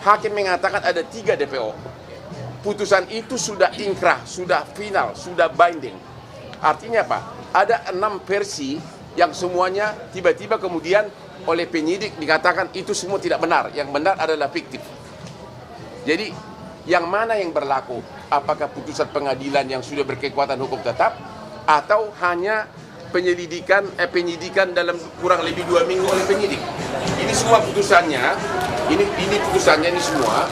hakim mengatakan ada 3 DPO. Putusan itu sudah inkrah, sudah final, sudah binding. Artinya apa? Ada 6 versi yang semuanya tiba-tiba kemudian oleh penyidik dikatakan itu semua tidak benar. Yang benar adalah fiktif. Jadi yang mana yang berlaku? Apakah putusan pengadilan yang sudah berkekuatan hukum tetap atau hanya penyidikan dalam kurang lebih 2 minggu oleh penyidik? Ini semua putusannya, ini putusannya ini semua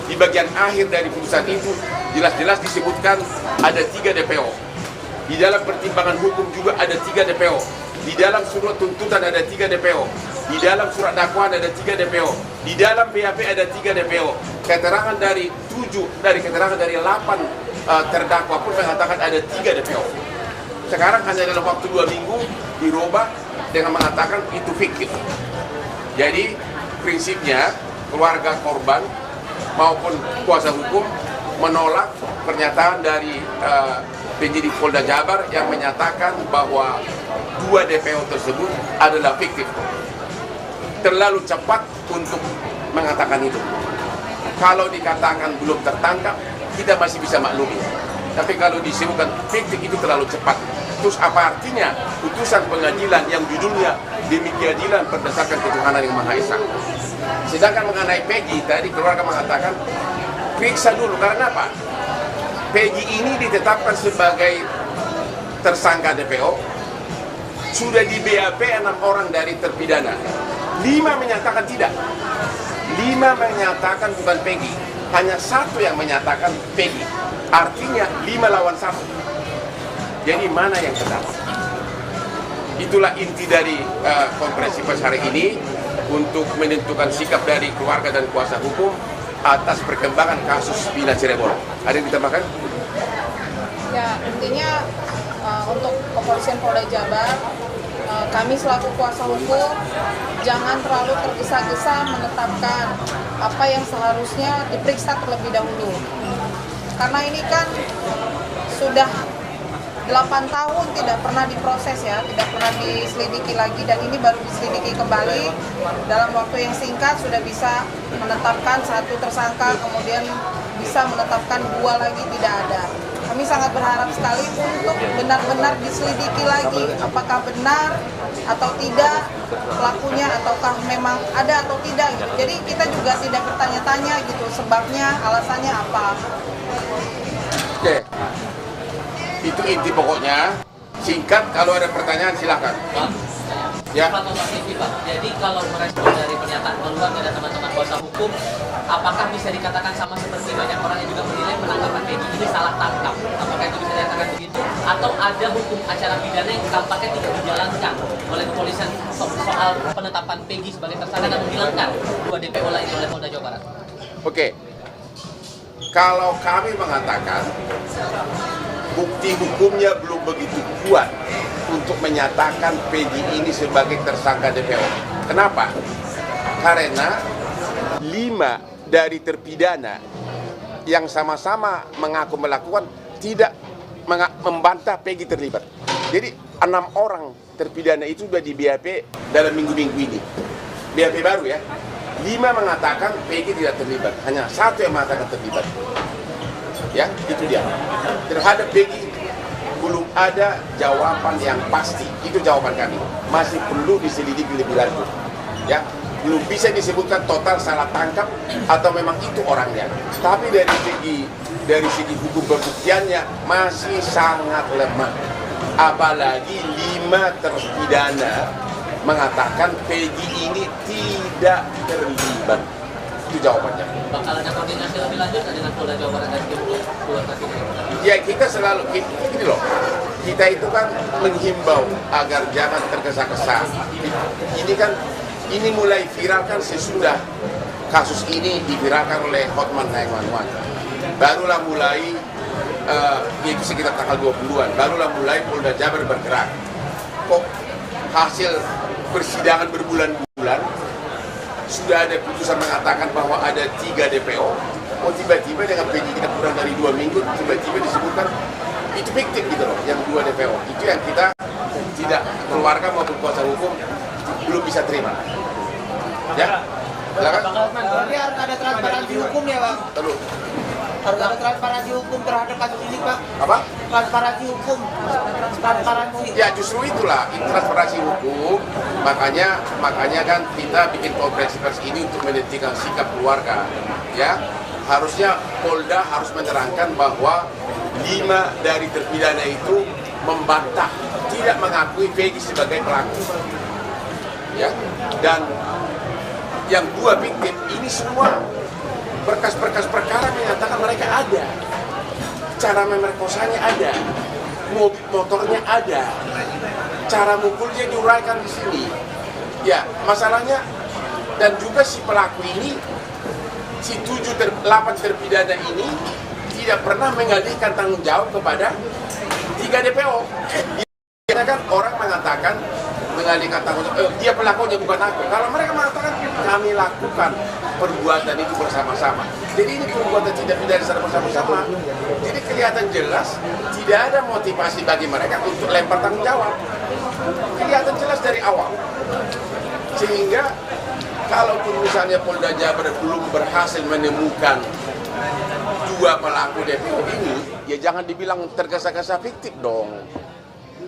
di bagian akhir dari putusan itu jelas-jelas disebutkan ada 3 DPO. Di dalam pertimbangan hukum juga ada 3 DPO. Di dalam surat tuntutan ada 3 DPO. Di dalam surat dakwaan ada 3 DPO. Di dalam BAP ada 3 DPO. Keterangan dari 8 terdakwa pun mengatakan ada 3 DPO. Sekarang hanya dalam waktu 2 minggu dirubah dengan mengatakan itu fiktif. Jadi prinsipnya keluarga korban maupun kuasa hukum menolak pernyataan dari penyidik Polda Jabar yang menyatakan bahwa 2 DPO tersebut adalah fiktif. Terlalu cepat untuk mengatakan itu. Kalau dikatakan belum tertangkap, kita masih bisa maklumi. Tapi kalau disebutkan fiktif itu terlalu cepat. Terus apa artinya putusan pengadilan yang judulnya demi keadilan berdasarkan ketuhanan yang Maha Esa? Sedangkan mengenai Peggy, tadi keluarga mengatakan periksa dulu, karena apa? Peggy ini ditetapkan sebagai tersangka DPO, sudah di BAP 6 orang dari terpidana, 5 menyatakan tidak, 5 menyatakan bukan Peggy, hanya 1 yang menyatakan Peggy, artinya 5 lawan 1. Jadi mana yang benar? Itulah inti dari konferensi pers hari ini untuk menentukan sikap dari keluarga dan kuasa hukum atas perkembangan kasus Vina Cirebon. Ada yang ditambahkan? Ya, intinya untuk kepolisian Polda Jabar, kami selaku kuasa hukum jangan terlalu tergesa-gesa menetapkan apa yang seharusnya diperiksa terlebih dahulu. Karena ini kan sudah 8 tahun tidak pernah diproses ya, tidak pernah diselidiki lagi, dan ini baru diselidiki kembali dalam waktu yang singkat sudah bisa menetapkan 1 tersangka, kemudian bisa menetapkan 2 lagi tidak ada. Kami sangat berharap sekali untuk benar-benar diselidiki lagi apakah benar atau tidak pelakunya, ataukah memang ada atau tidak gitu. Jadi kita juga tidak bertanya-tanya gitu sebabnya, alasannya apa. Oke. Itu inti pokoknya. Singkat, kalau ada pertanyaan silakan. Ya. Jadi kalau merespon dari pernyataan keluarga dan teman-teman kuasa hukum, apakah bisa dikatakan sama seperti banyak orang yang juga menilai penangkapan Peggy ini salah tangkap? Apakah itu bisa dikatakan begitu? Atau ada hukum acara pidana yang tampaknya tidak dijalankan oleh kepolisian soal penetapan Peggy sebagai tersangka dan menghilangkan 2 DPO lainnya oleh Polda Jawa Barat? Oke. Kalau kami mengatakan bukti hukumnya belum begitu kuat untuk menyatakan Peggy ini sebagai tersangka DPO. Kenapa? Karena 5 dari terpidana yang sama-sama mengaku melakukan tidak membantah Peggy terlibat. Jadi 6 orang terpidana itu sudah di BAP dalam minggu-minggu ini. BAP baru ya. 5 mengatakan Peggy tidak terlibat, hanya 1 yang mengatakan terlibat. Ya, itu dia. Terhadap Peggy belum ada jawaban yang pasti. Itu jawaban kami. Masih perlu diselidiki lebih lanjut. Ya, belum bisa disebutkan total salah tangkap atau memang itu orangnya. Tapi dari segi hukum pembuktiannya masih sangat lemah. Apalagi 5 terpidana mengatakan Peggy ini tidak terlibat. Itu jawabannya. Bakal ada koordinasi lebih lanjut dengan Polda Jawa Barat dan tim keluarga kita? Ya, kita selalu ini loh. Kita itu kan menghimbau agar jangan tergesa-gesa. Ini mulai viral kan sesudah kasus ini diviralkan oleh Hotman 911. Barulah mulai itu sekitar tanggal 20-an. Barulah mulai Polda Jabar bergerak. Kok hasil persidangan berbulan-bulan sudah ada putusan mengatakan bahwa ada 3 DPO. Oh, tiba-tiba dengan penyidikan kurang dari 2 minggu tiba-tiba disebutkan itu fiktif gitu loh, yang 2 DPO. Itu yang kita tidak, keluarga maupun kuasa hukum belum bisa terima. Ya. Silakan. Berarti harus ada transparansi hukum ya, Bang? Lalu, Harus ada transparansi hukum terhadap kasus ini, Pak. apa? Transparansi hukum. Transparansi. Ya justru itulah transparansi hukum, makanya kan kita bikin konferensi pers ini untuk menentukan sikap keluarga, ya. Harusnya Polda harus menerangkan bahwa 5 dari terpidana itu membantah, tidak mengakui Peggy sebagai pelaku, ya. Dan yang 2 victim ini semua berkas-berkas perkara menyatakan mereka ada, cara memerkosanya ada, motornya ada, cara mukulnya diuraikan di sini. Ya, masalahnya dan juga si pelaku ini, si 8 terpidana ini tidak pernah mengalihkan tanggung jawab kepada 3 DPO. Karena kan orang mengatakan mengalihkan tanggung jawab, dia pelakunya bukan aku. Kalau mereka mengatakan kami lakukan perbuatan itu bersama-sama. Jadi ini perbuatan tidak pidana secara bersama-sama. Jadi kelihatan jelas tidak ada motivasi bagi mereka untuk lempar tanggung jawab. Kelihatan jelas dari awal. Sehingga kalaupun misalnya Polda Jabar belum berhasil menemukan 2 pelaku DPO ini, ya jangan dibilang tergesa-gesa fiktif dong.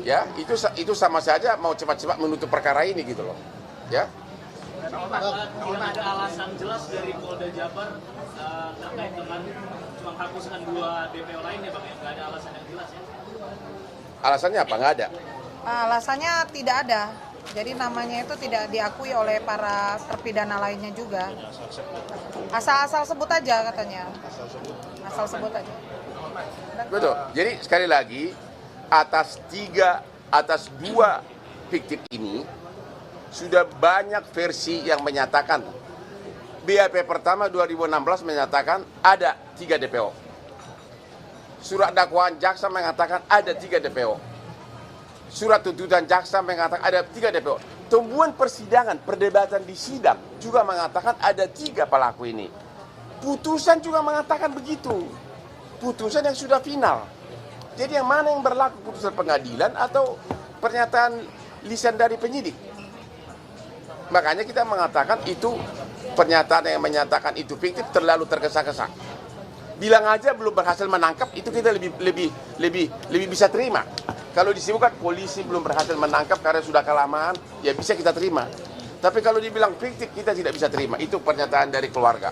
Ya, itu sama saja mau cepat-cepat menutup perkara ini gitu loh. Ya. Belum ada alasan jelas dari Polda Jabar terkait dengan menghapuskan 2 DPO lainnya, Bang, ya? Nggak ada alasan yang jelas ya? Alasannya apa? Nggak ada. Alasannya tidak ada. Jadi namanya itu tidak diakui oleh para terpidana lainnya juga. Asal-asal sebut aja katanya. Asal sebut aja. Betul. Jadi sekali lagi atas 2 fiktif ini sudah banyak versi yang menyatakan. BAP pertama 2016 menyatakan ada 3 DPO. Surat dakwaan jaksa mengatakan ada 3 DPO. Surat tuntutan jaksa mengatakan ada 3 DPO. Temuan persidangan, perdebatan di sidang juga mengatakan ada 3 pelaku ini. Putusan juga mengatakan begitu. Putusan yang sudah final. Jadi yang mana yang berlaku, putusan pengadilan atau pernyataan lisan dari penyidik? Makanya kita mengatakan itu pernyataan yang menyatakan itu fiktif terlalu tergesa-gesa. Bilang aja belum berhasil menangkap, itu kita lebih bisa terima. Kalau disebutkan polisi belum berhasil menangkap karena sudah kelamaan, ya bisa kita terima. Tapi kalau dibilang fiktif, kita tidak bisa terima. Itu pernyataan dari keluarga.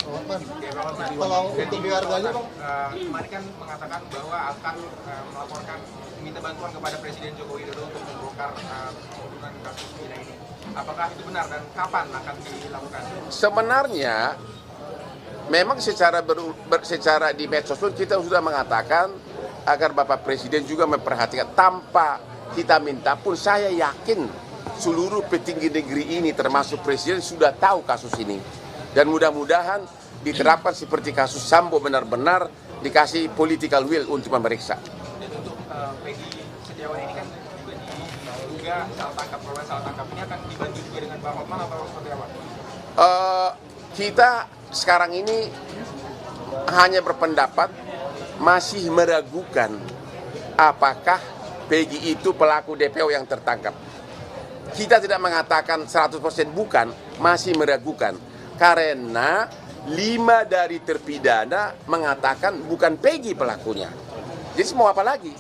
Kalau untuk keluarganya, Bang, kemarin kan mengatakan bahwa akan melaporkan, minta bantuan kepada Presiden Joko Widodo untuk membongkar pembunuhan kasus Vina ini. Apakah itu benar dan kapan akan dilakukan? Sebenarnya memang secara di medsos pun kita sudah mengatakan agar Bapak Presiden juga memperhatikan. Tanpa kita minta pun saya yakin seluruh petinggi negeri ini termasuk Presiden sudah tahu kasus ini. Dan mudah-mudahan diterapkan seperti kasus Sambo, benar-benar dikasih political will untuk memeriksa. Dan untuk Peggy Setiawan ini kan juga salah tangkap, proses salah tangkap ini akan dibantu juga dengan Bang Hotman atau seperti apa? Kita sekarang ini hanya berpendapat masih meragukan apakah Peggy itu pelaku DPO yang tertangkap. Kita tidak mengatakan 100% bukan, masih meragukan. Karena 5 dari terpidana mengatakan bukan Peggy pelakunya. Jadi mau apa lagi?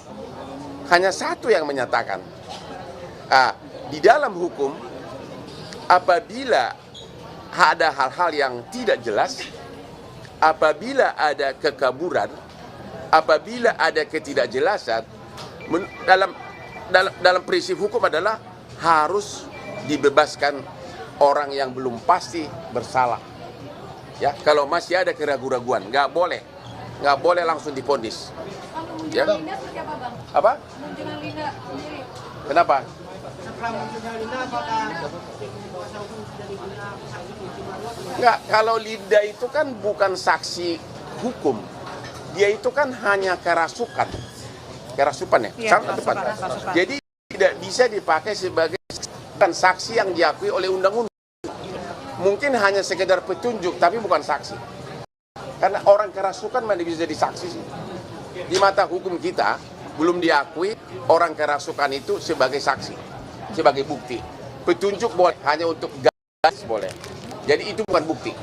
Hanya 1 yang menyatakan. Di dalam hukum, apabila ada hal-hal yang tidak jelas, apabila ada kekaburan, apabila ada ketidakjelasan, dalam prinsip hukum adalah harus dibebaskan orang yang belum pasti bersalah. Ya, kalau masih ada keraguan-raguan, nggak boleh langsung divonis. Ya. Linda seperti apa, Bang? Apa? Munculan Linda sendiri. Kenapa? Nggak, kalau Linda itu kan bukan saksi hukum. Dia itu kan hanya kerasukan ya? Kerasupan. Jadi tidak bisa dipakai sebagai saksi yang diakui oleh undang-undang. Mungkin hanya sekedar petunjuk, tapi bukan saksi. Karena orang kerasukan mana bisa jadi saksi sih? Di mata hukum kita, belum diakui orang kerasukan itu sebagai saksi, sebagai bukti. Petunjuk boleh, hanya untuk garis boleh. Jadi itu bukan bukti.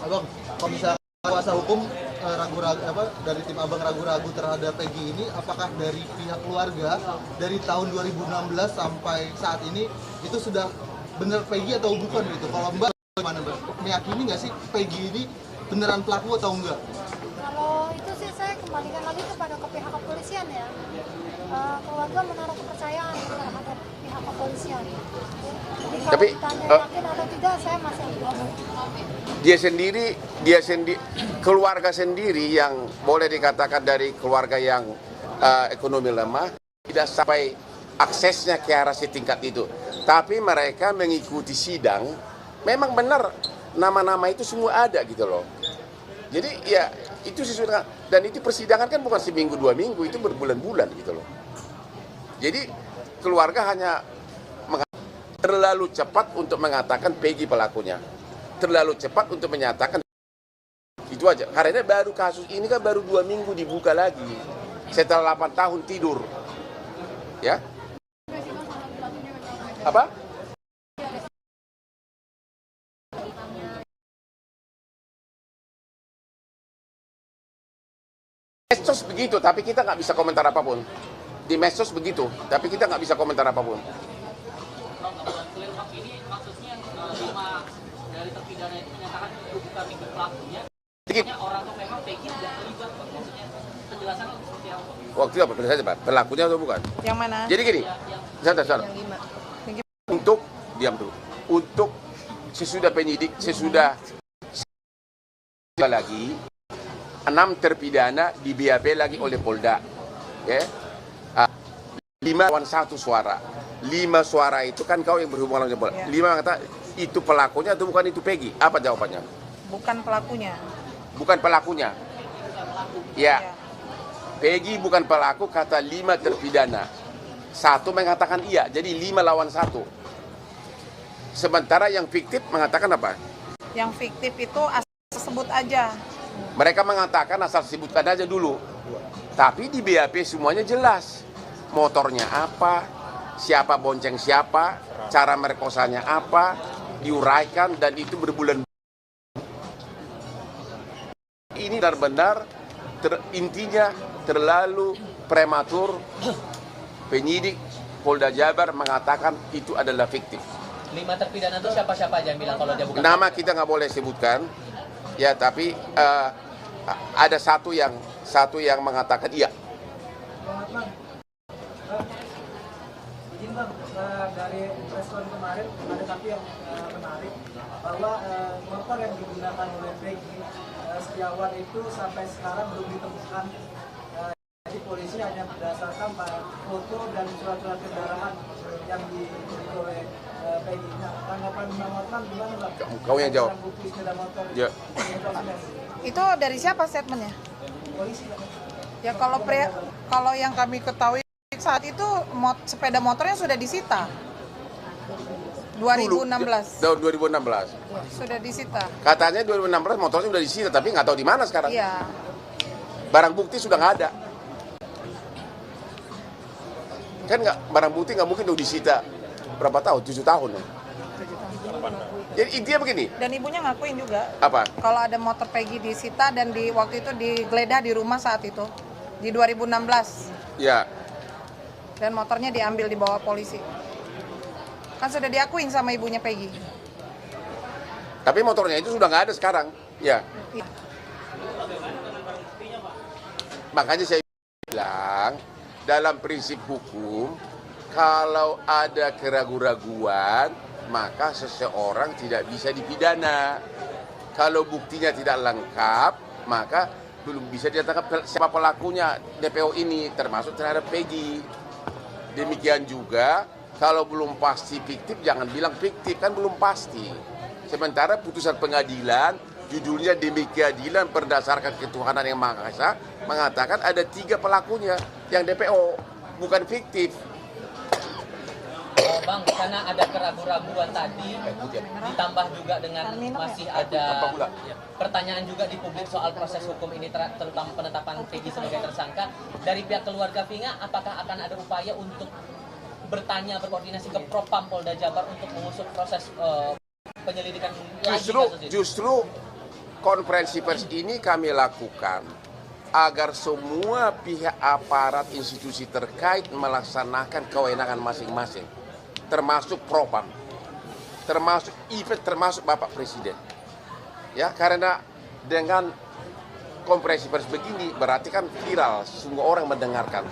Abang, kalau misalnya kuasa hukum ragu-ragu dari tim Abang ragu-ragu terhadap Peggy ini, apakah dari pihak keluarga dari tahun 2016 sampai saat ini itu sudah benar Peggy atau bukan gitu? Kalau Mbak gimana Mbak? Meyakini nggak sih Peggy ini beneran pelaku atau enggak? Kalau itu sih saya kembalikan lagi kepada pihak kepolisian ya. Keluarga menaruh kepercayaan terhadap pihak kepolisian. Jadi kalau Tapi, ditanya yakin atau tidak, saya masih abu-abu. Dia sendiri, keluarga sendiri yang boleh dikatakan dari keluarga yang ekonomi lemah, tidak sampai aksesnya ke arah setingkat itu. Tapi mereka mengikuti sidang, memang benar nama-nama itu semua ada gitu loh. Jadi ya itu sesuai dengan, dan itu persidangan kan bukan seminggu 2 minggu, itu berbulan-bulan gitu loh. Jadi keluarga hanya terlalu cepat untuk mengatakan Peggy pelakunya, terlalu cepat untuk menyatakan itu aja. Karena baru kasus ini kan baru 2 minggu dibuka lagi setelah 8 tahun tidur, ya. Apa? Medsos begitu, tapi kita nggak bisa komentar apapun. Di medsos begitu, tapi kita nggak bisa komentar apapun. Ini maksudnya 5 dari terpidana itu menyatakan itu bukan pelakunya. Dikit. Orang tuh memang Peggy tidak terlibat, maksudnya penjelasan seperti apa? Waktu itu apa? Saja, Pak. Pelakunya atau bukan? Yang mana? Jadi gini, saudara. Yang 5. Untuk diam dulu. Untuk sesudah penyidik, sesudah lagi 6 terpidana di BAP lagi oleh Polda. Ya. 5 lawan 1 suara. 5 suara itu kan kau yang berhubungan dengan Polda. 5 kata itu pelakunya atau bukan itu Peggy? Apa jawabannya? Bukan pelakunya. Bukan pelakunya. Ya. Peggy bukan pelaku, kata 5 terpidana. 1 mengatakan iya, jadi 5 lawan 1. Sementara yang fiktif mengatakan apa? Yang fiktif itu asal sebut aja. Mereka mengatakan asal sebutkan aja dulu. Tapi di BAP semuanya jelas. Motornya apa, siapa bonceng siapa, cara merkosanya apa, diuraikan, dan itu berbulan. Ini benar-benar intinya terlalu prematur. Penyidik Polda Jabar mengatakan itu adalah fiktif. 5 terpidana itu siapa-siapa aja yang bilang kalau dia bukan? Nama kita nggak boleh sebutkan, ya, tapi ada satu yang mengatakan iya. Izin Bang, dari respon kemarin ada satu yang menarik bahwa motor yang digunakan oleh Peggy Setiawan itu sampai sekarang belum ditemukan. Jadi polisi hanya berdasarkan foto dan surat-surat kendaraan yang dimiliki oleh Peggy. Nah, tanggapan Bang Hotman gimana Bang? Kau yang jawab. Bukti sepeda motor. Ya. Itu dari siapa statementnya? Polisi Bang. Ya kalau yang kami ketahui saat itu sepeda motornya sudah disita. 2016. Tahun 2016. Sudah disita. Katanya 2016 motornya sudah disita, tapi nggak tahu di mana sekarang. Iya. Barang bukti sudah nggak ada. Kan barang bukti nggak mungkin udah disita berapa tahun? 7 tahun ya. Jadi intinya begini. Dan ibunya ngakuin juga. Apa? Kalau ada motor Peggy disita dan waktu itu digeledah di rumah saat itu di 2016. Ya. Dan motornya diambil dibawa polisi. Kan sudah diakuin sama ibunya Peggy. Tapi motornya itu sudah nggak ada sekarang. Ya. Iya. Makanya saya bilang dalam prinsip hukum, kalau ada keraguan-raguan, maka seseorang tidak bisa dipidana. Kalau buktinya tidak lengkap, maka belum bisa dinyatakan siapa pelakunya DPO ini, termasuk terhadap Peggy. Demikian juga, kalau belum pasti fiktif, jangan bilang fiktif, kan belum pasti. Sementara putusan pengadilan, judulnya demi keadilan berdasarkan ketuhanan yang Maha Esa, mengatakan ada 3 pelakunya yang DPO, bukan fiktif. Bang, karena ada keraguan-raguan tadi, ditambah juga dengan masih ada pertanyaan juga di publik soal proses hukum ini tentang penetapan Peggy sebagai tersangka. Dari pihak keluarga Vina, apakah akan ada upaya untuk bertanya, berkoordinasi ke Propam Polda Jabar untuk mengusut proses penyelidikan Justru konferensi pers ini kami lakukan agar semua pihak aparat institusi terkait melaksanakan kewenangan masing-masing, termasuk Propam, termasuk Bapak Presiden. Ya, karena dengan konferensi pers begini berarti kan viral, semua orang mendengarkan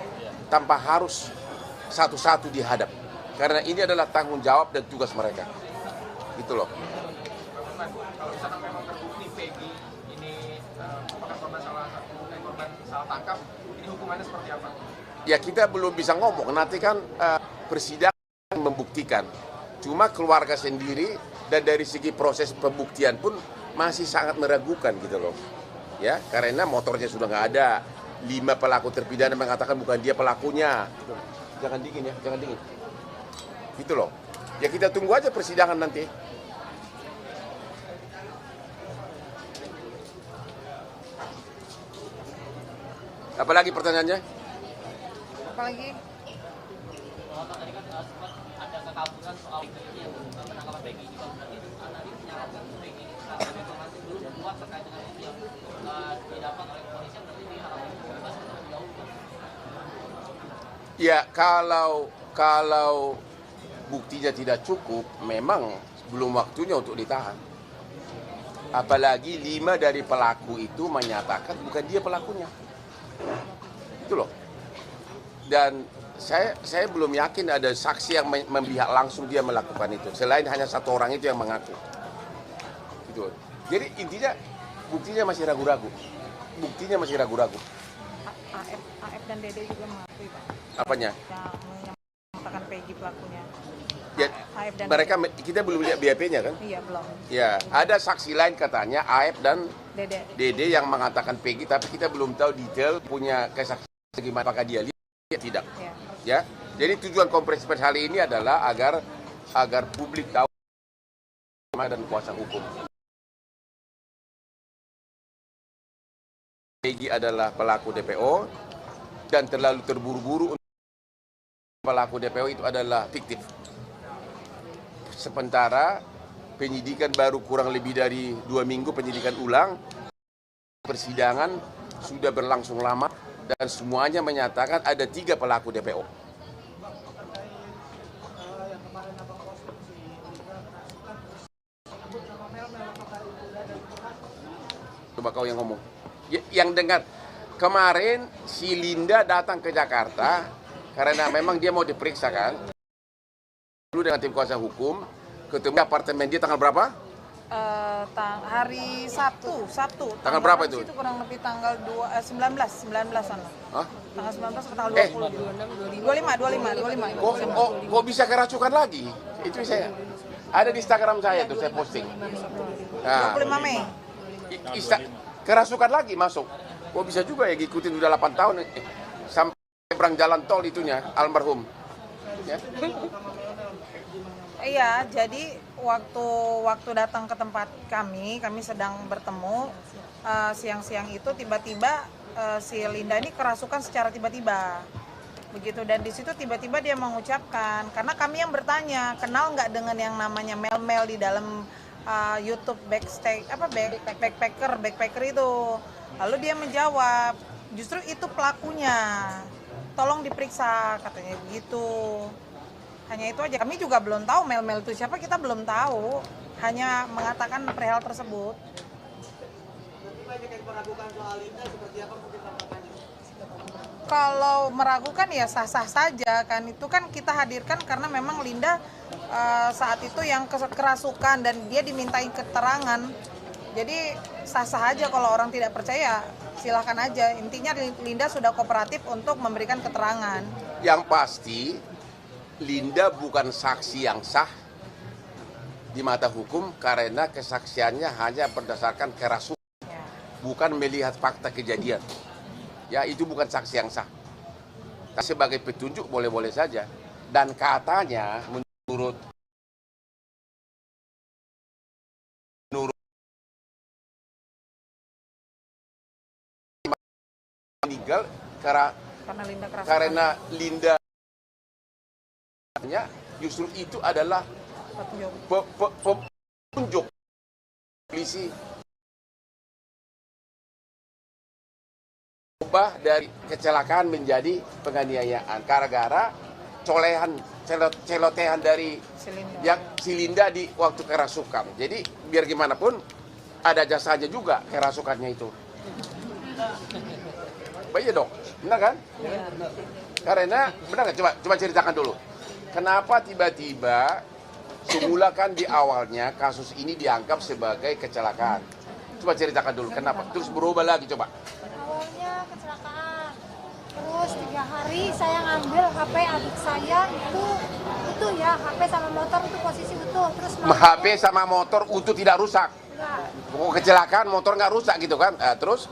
tanpa harus satu-satu dihadap. Karena ini adalah tanggung jawab dan tugas mereka. Gitu loh. Kalau misalkan memang terbukti Peggy ini merupakan korban salah tangkap, ini hukumannya seperti apa? Ya kita belum bisa ngomong, nanti kan persidangan membuktikan. Cuma keluarga sendiri dan dari segi proses pembuktian pun masih sangat meragukan gitu loh. Ya, karena motornya sudah nggak ada. 5 pelaku terpidana mengatakan bukan dia pelakunya. Jangan dingin ya, jangan dingin. Gitu loh. Ya kita tunggu aja persidangan nanti. Apalagi pertanyaannya? Apalagi tadi kan sempat ada kekaburan soal yang penangkapan Peggy juga berarti tadi menyarankan Peggy ini karena informasi belum keluar terkait dengan yang didapat oleh kepolisian berarti diharapkan bebas terlebih dahulu. Ya kalau buktinya tidak cukup, memang belum waktunya untuk ditahan. Apalagi 5 dari pelaku itu menyatakan bukan dia pelakunya. Itu loh. Dan saya belum yakin ada saksi yang memihak langsung dia melakukan itu. Selain hanya 1 orang itu yang mengaku. Gitu. Jadi intinya buktinya masih ragu-ragu. Buktinya masih ragu-ragu. AF dan Dede juga mengakui, Pak. Apanya? Yang mengatakan Peggy pelakunya. Ya, AF dan mereka kita belum lihat BAP-nya kan? Iya, belum. Ya, ada saksi lain katanya AF dan Dede. Dede yang mengatakan Peggy, tapi kita belum tahu detail punya kesaksian gimana, apakah dia lihat tidak. Ya. Jadi tujuan konferensi pers hari ini adalah agar publik tahu dan kuasa hukum. Peggy adalah pelaku DPO dan terlalu terburu-buru untuk pelaku DPO itu adalah fiktif. Sementara penyidikan baru kurang lebih dari 2 minggu penyidikan ulang, persidangan sudah berlangsung lama dan semuanya menyatakan ada 3 pelaku DPO. Coba kau yang ngomong. Yang dengar kemarin si Linda datang ke Jakarta karena memang dia mau diperiksa kan. Dulu dengan tim kuasa hukum ketemu apartemen dia tanggal berapa? Hari Sabtu. Tanggal berapa itu? Itu kurang lebih tanggal 19 sana. Hah? Tanggal 19 atau tanggal 20? 25. Kok bisa kerasukan lagi? Itu saya. Ada di Instagram saya tuh saya posting. Nah, 25 Mei. Kerasukan lagi masuk. Kok bisa juga ya ngikutin udah 8 tahun sampai berang jalan tol itunya almarhum. Ya. Iya, jadi waktu datang ke tempat kami sedang bertemu siang-siang itu tiba-tiba si Linda ini kerasukan secara tiba-tiba. Begitu, dan di situ tiba-tiba dia mengucapkan, karena kami yang bertanya, kenal nggak dengan yang namanya Mel di dalam YouTube backpacker itu. Lalu dia menjawab, justru itu pelakunya. Tolong diperiksa, katanya begitu. Hanya itu aja. Kami juga belum tahu Mel itu siapa, kita belum tahu. Hanya mengatakan perihal tersebut. Kalau meragukan ya sah-sah saja kan. Itu kan kita hadirkan karena memang Linda saat itu yang kerasukan dan dia dimintain keterangan. Jadi sah-sah aja, kalau orang tidak percaya silahkan aja. Intinya Linda sudah kooperatif untuk memberikan keterangan. Yang pasti Linda bukan saksi yang sah di mata hukum karena kesaksiannya hanya berdasarkan kerasukan, bukan melihat fakta kejadian. Ya, itu bukan saksi yang sah. Sebagai petunjuk boleh-boleh saja. Dan katanya menurut meninggal karena Linda justru itu adalah tunjuk polisi ubah dari kecelakaan menjadi penganiayaan gara-gara celotehan dari yang silinda di waktu kerasukan. Jadi biar gimana pun ada jasanya juga kerasukannya itu. Iya dong, benar kan? Karena benar nggak? Coba ceritakan dulu. Kenapa tiba-tiba semula kan di awalnya kasus ini dianggap sebagai kecelakaan? Coba ceritakan dulu kenapa? Terus berubah lagi coba. Awalnya kecelakaan, terus 3 hari saya ngambil HP adik saya itu ya HP sama motor itu posisi utuh, terus HP sama motor utuh tidak rusak. enggak. Kecelakaan motor nggak rusak gitu kan? Terus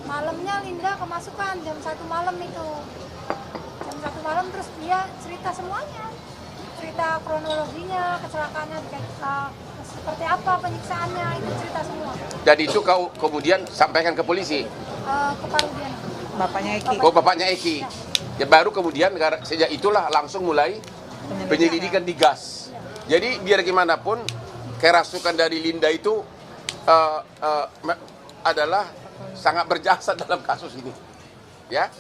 Malamnya Linda kemasukan jam 1 malam itu, jam 1 malam terus dia cerita semuanya, cerita kronologinya kecelakaannya seperti apa, penyiksaannya itu cerita semua. dan itu kau kemudian sampaikan ke polisi. Ke Parudian. Bapaknya Eki. Oh, bapaknya Eki. Ya baru kemudian sejak itulah langsung mulai penyelidikan digas. Jadi biar gimana pun kerasukan dari Linda itu adalah sangat berjasa dalam kasus ini. Ya.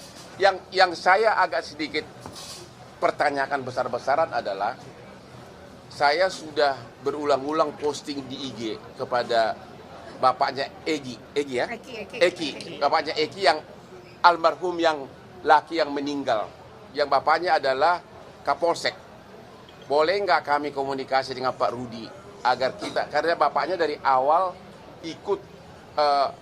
Yang saya agak sedikit pertanyakan besar-besaran adalah saya sudah berulang-ulang posting di IG kepada bapaknya Eki ya? Eki. Bapaknya Eki yang almarhum yang laki yang meninggal. Yang bapaknya adalah Kapolsek. Boleh nggak kami komunikasi dengan Pak Rudi agar kita, karena bapaknya dari awal ikut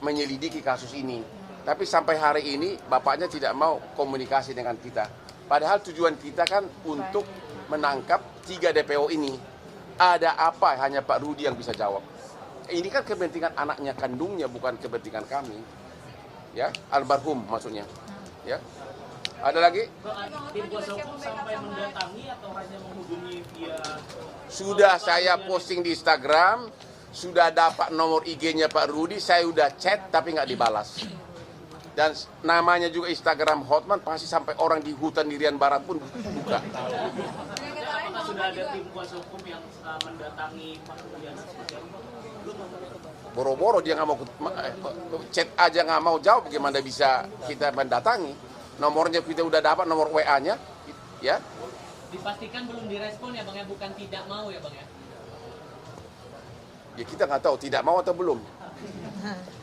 menyelidiki kasus ini. Tapi sampai hari ini bapaknya tidak mau komunikasi dengan kita. Padahal tujuan kita kan untuk menangkap 3 DPO ini. Ada apa hanya Pak Rudi yang bisa jawab. Ini kan kepentingan anaknya kandungnya, bukan kepentingan kami. Ya, almarhum maksudnya. Ya. Ada lagi? Tim kuasa hukum sampai mendatangi atau hanya menghubungi via... Sudah saya posting di Instagram, sudah dapat nomor IG-nya Pak Rudi, saya udah chat tapi nggak dibalas. Dan namanya juga Instagram Hotman, pasti sampai orang di hutan Irian Barat pun buka. Apakah sudah ada tim kuasa hukum yang mendatangi Pak Rudian? Boro-boro dia nggak mau chat aja nggak mau jawab, bagaimana bisa kita mendatangi? Nomornya kita udah dapat, nomor WA-nya, ya. Dipastikan belum direspon ya Bang ya, bukan tidak mau ya Bang ya? Ya kita nggak tahu tidak mau atau belum.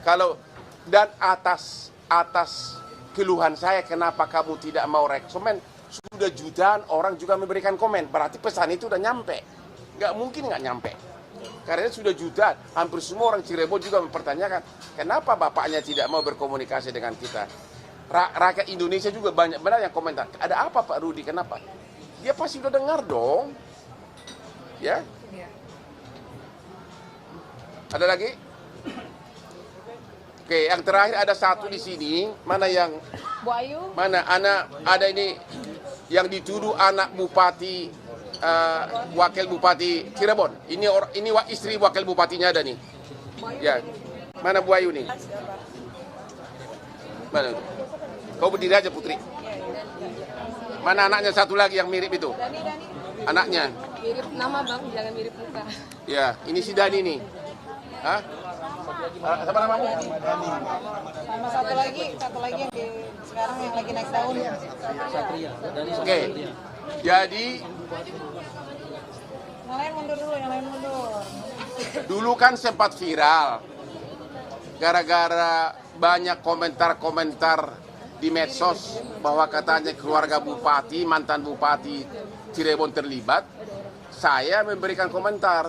Kalau dan atas keluhan saya kenapa kamu tidak mau rekomen, sudah jutaan orang juga memberikan komen, berarti pesan itu udah nyampe. Nggak mungkin nggak nyampe. Karena sudah jutaan, hampir semua orang Cirebon juga mempertanyakan kenapa bapaknya tidak mau berkomunikasi dengan kita. Rakyat Indonesia juga banyak benar yang komentar, ada apa Pak Rudi, kenapa? Dia pasti udah dengar dong. Ya. Ada lagi? Oke, yang terakhir ada satu di sini, mana yang Bu Ayu. mana anak ada ini yang dituduh anak bupati wakil bupati Cirebon. Ini istri wakil bupatinya ada nih. Ya. Mana Bu Ayu nih? Mana? Kau berdiri aja Putri. Mana anaknya satu lagi yang mirip itu? Dani. Anaknya. Mirip nama Bang, jangan mirip muka. Ya, ini si Dani nih. Hah? Siapa namamu? Sama satu lagi yang sekarang yang lagi naik daun. Oke. Jadi Yang lain mundur dulu, dulu kan sempat viral gara-gara banyak komentar-komentar di medsos bahwa katanya keluarga bupati, mantan bupati Cirebon terlibat. Saya memberikan komentar.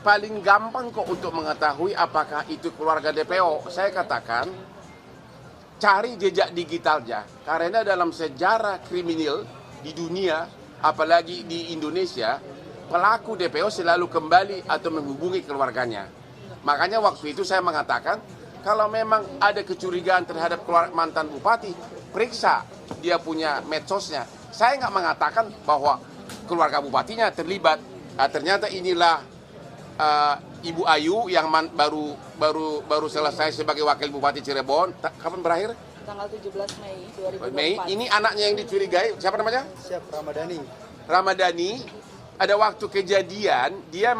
Paling gampang kok untuk mengetahui apakah itu keluarga DPO. Saya katakan cari jejak digitalnya. Karena dalam sejarah kriminal di dunia, apalagi di Indonesia, pelaku DPO selalu kembali atau menghubungi keluarganya. Makanya waktu itu saya mengatakan, kalau memang ada kecurigaan terhadap mantan bupati, periksa dia punya medsosnya. Saya nggak mengatakan bahwa keluarga bupatinya terlibat. Ternyata inilah Ibu Ayu yang baru selesai sebagai wakil bupati Cirebon. Kapan berakhir? Tanggal 17 Mei 2024. Mei. Ini anaknya yang dicurigai. Siapa namanya? Siap Ramadhani. Ramadhani. Ada waktu kejadian dia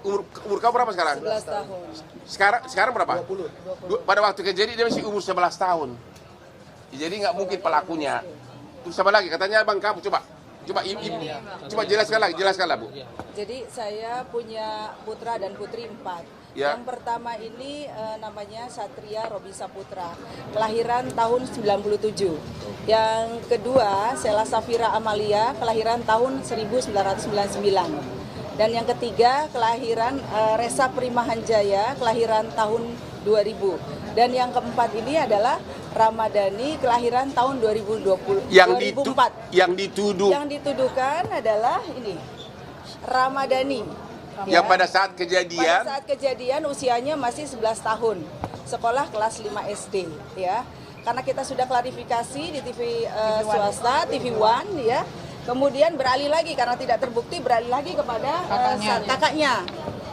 umur kamu berapa sekarang? 11 tahun. Sekarang berapa? 20. Pada waktu kejadian dia masih umur 11 tahun. Jadi nggak mungkin pelakunya. Terus apa lagi? Katanya abang kamu coba jelaskanlah Bu. Jadi saya punya putra dan putri 4. Ya. Yang pertama ini namanya Satria Robi Saputra, kelahiran tahun 97. Yang kedua Sela Safira Amalia, kelahiran tahun 1999. Dan yang ketiga kelahiran Resa Primahanjaya, kelahiran tahun 2000. Dan yang keempat ini adalah Ramadhani, kelahiran tahun 2004. Yang dituduhkan adalah ini Ramadhani. Yang pada saat kejadian usianya masih 11 tahun, sekolah kelas 5 SD ya. Karena kita sudah klarifikasi di TV swasta, TV One ya. Kemudian beralih lagi karena tidak terbukti, beralih lagi kepada kakaknya.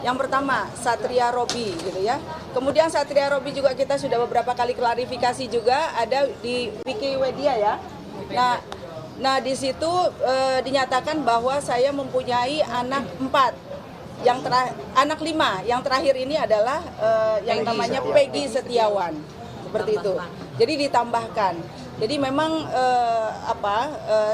Yang pertama Satria Robi gitu ya. Kemudian Satria Robi juga kita sudah beberapa kali klarifikasi juga ada di Wikipedia ya. Nah di situ dinyatakan bahwa saya mempunyai anak 4. Anak 5, yang terakhir ini adalah yang namanya Peggy Setiawan, seperti itu. Jadi ditambahkan. Jadi memang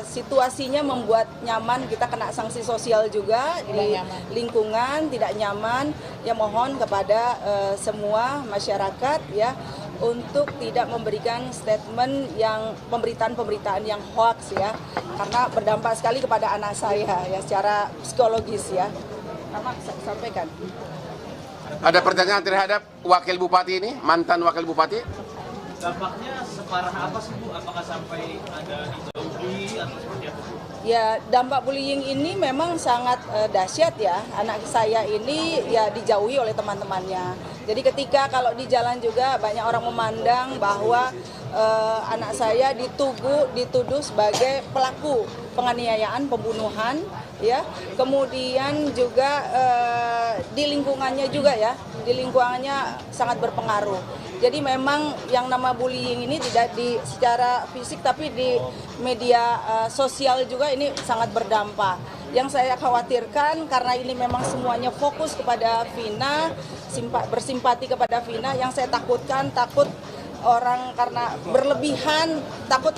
situasinya membuat nyaman, kita kena sanksi sosial juga di lingkungan tidak nyaman. Ya mohon kepada semua masyarakat ya untuk tidak memberikan statement yang pemberitaan yang hoax ya, karena berdampak sekali kepada anak saya ya secara psikologis ya. Sampaikan. Ada pertanyaan terhadap Wakil Bupati ini, mantan Wakil Bupati? Dampaknya separah apa sih Bu? Apakah sampai ada dijauhi atau seperti apa? Ya, dampak bullying ini memang sangat dahsyat ya. Anak saya ini ya dijauhi oleh teman-temannya. Jadi ketika kalau di jalan juga banyak orang memandang bahwa anak saya dituduh sebagai pelaku penganiayaan, pembunuhan, ya. Kemudian juga di lingkungannya juga ya, di lingkungannya sangat berpengaruh. Jadi memang yang nama bullying ini tidak secara fisik tapi di media sosial juga ini sangat berdampak. Yang saya khawatirkan karena ini memang semuanya fokus kepada Vina, bersimpati kepada Vina, yang saya takut orang karena berlebihan takut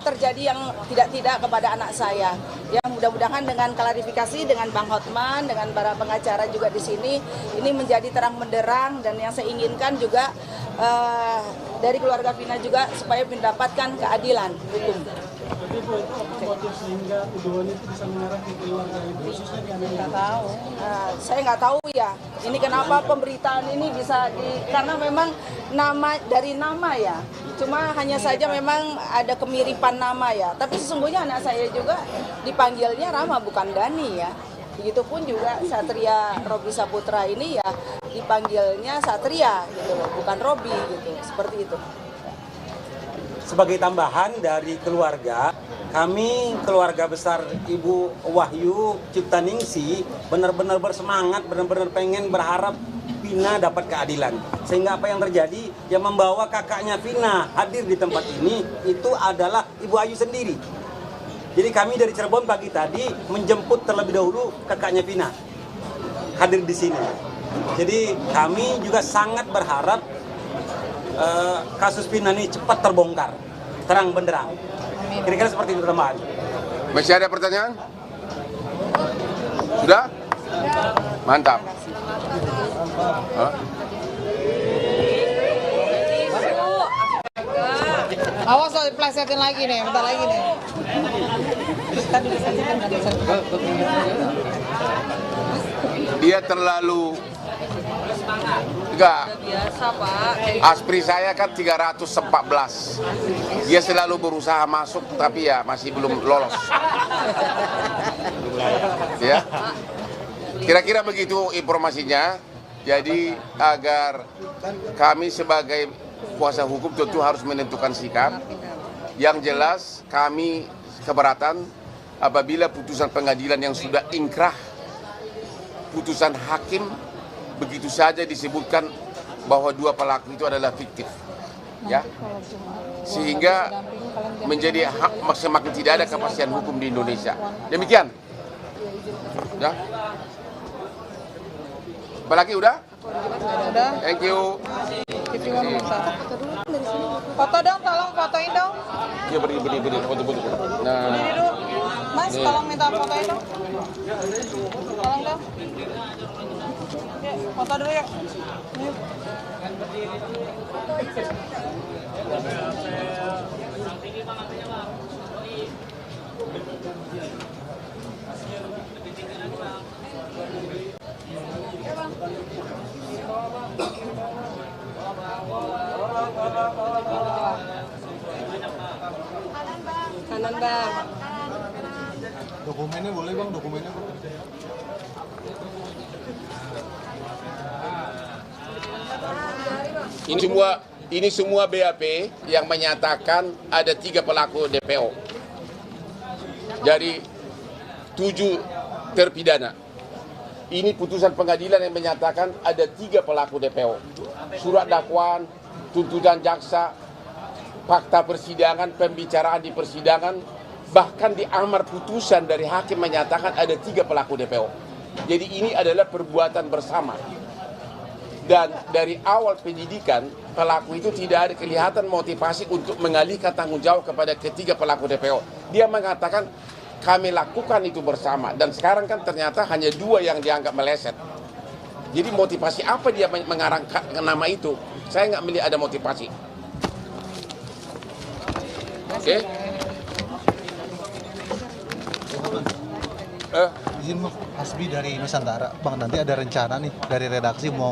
terjadi yang tidak kepada anak saya. Ya mudah-mudahan dengan klarifikasi dengan Bang Hotman, dengan para pengacara juga di sini, ini menjadi terang benderang, dan yang saya inginkan juga dari keluarga Vina juga supaya mendapatkan keadilan hukum. Tapi Bu, itu apa motif sehingga tuduhan itu bisa mengarah ke keluarga itu, khususnya di Amerika? Nggak tahu. Saya nggak tahu ya. Ini kenapa pemberitaan ini bisa karena memang dari nama ya. Cuma hanya saja memang ada kemiripan nama ya. Tapi sesungguhnya anak saya juga dipanggilnya Rama bukan Dani ya. Begitupun juga Satria Robi Saputra ini ya dipanggilnya Satria gitu loh, bukan Robi gitu. Seperti itu. Sebagai tambahan dari keluarga, kami keluarga besar Ibu Wahyu Ciptaningsih benar-benar bersemangat, benar-benar pengen berharap Vina dapat keadilan. Sehingga apa yang terjadi, yang membawa kakaknya Vina hadir di tempat ini itu adalah Ibu Ayu sendiri. Jadi kami dari Cirebon pagi tadi menjemput terlebih dahulu kakaknya Vina hadir di sini. Jadi kami juga sangat berharap kasus Vina ini cepat terbongkar, terang benderang. Kira-kira seperti itu teman. Masih ada pertanyaan? Sudah? Mantap. Awas loh, diplesetin lagi nih, bentar lagi nih. Dia terlalu enggak. Biasa Pak. Aspri saya kan 314. Dia selalu berusaha masuk tapi ya masih belum lolos. Ya. Kira-kira begitu informasinya. Jadi agar kami sebagai kuasa hukum tentu harus menentukan sikap. Yang jelas kami keberatan apabila putusan pengadilan yang sudah inkrah, putusan hakim begitu saja disebutkan bahwa dua pelaku itu adalah fiktif, ya, sehingga menjadi semakin tidak ada kepastian hukum di Indonesia. Demikian, ya. Apalagi udah? Udah. Thank you. TV One bisa. Foto dong, tolong fotoin dong. Ya beri foto. Nah, Ini dulu. Mas, tolong minta fotoin dong. Tolong dong. Yuk, foto dulu yuk. Yuk. Kanan bang. Dokumennya boleh bang, dokumennya bang. Ini semua BAP yang menyatakan ada 3 pelaku DPO dari 7 terpidana. Ini putusan pengadilan yang menyatakan ada 3 pelaku DPO. Surat dakwaan, tuntutan jaksa, fakta persidangan, pembicaraan di persidangan, bahkan di amar putusan dari hakim menyatakan ada 3 pelaku DPO. Jadi ini adalah perbuatan bersama. Dan dari awal penyidikan, pelaku itu tidak ada kelihatan motivasi untuk mengalihkan tanggung jawab kepada ketiga pelaku DPO. Dia mengatakan, kami lakukan itu bersama. Dan sekarang kan ternyata hanya 2 yang dianggap meleset. Jadi motivasi apa dia mengarangkan nama itu? Saya nggak melihat ada motivasi. Oke? Izin bang, Hasbi dari Nusantara. Bang, nanti ada rencana nih dari redaksi mau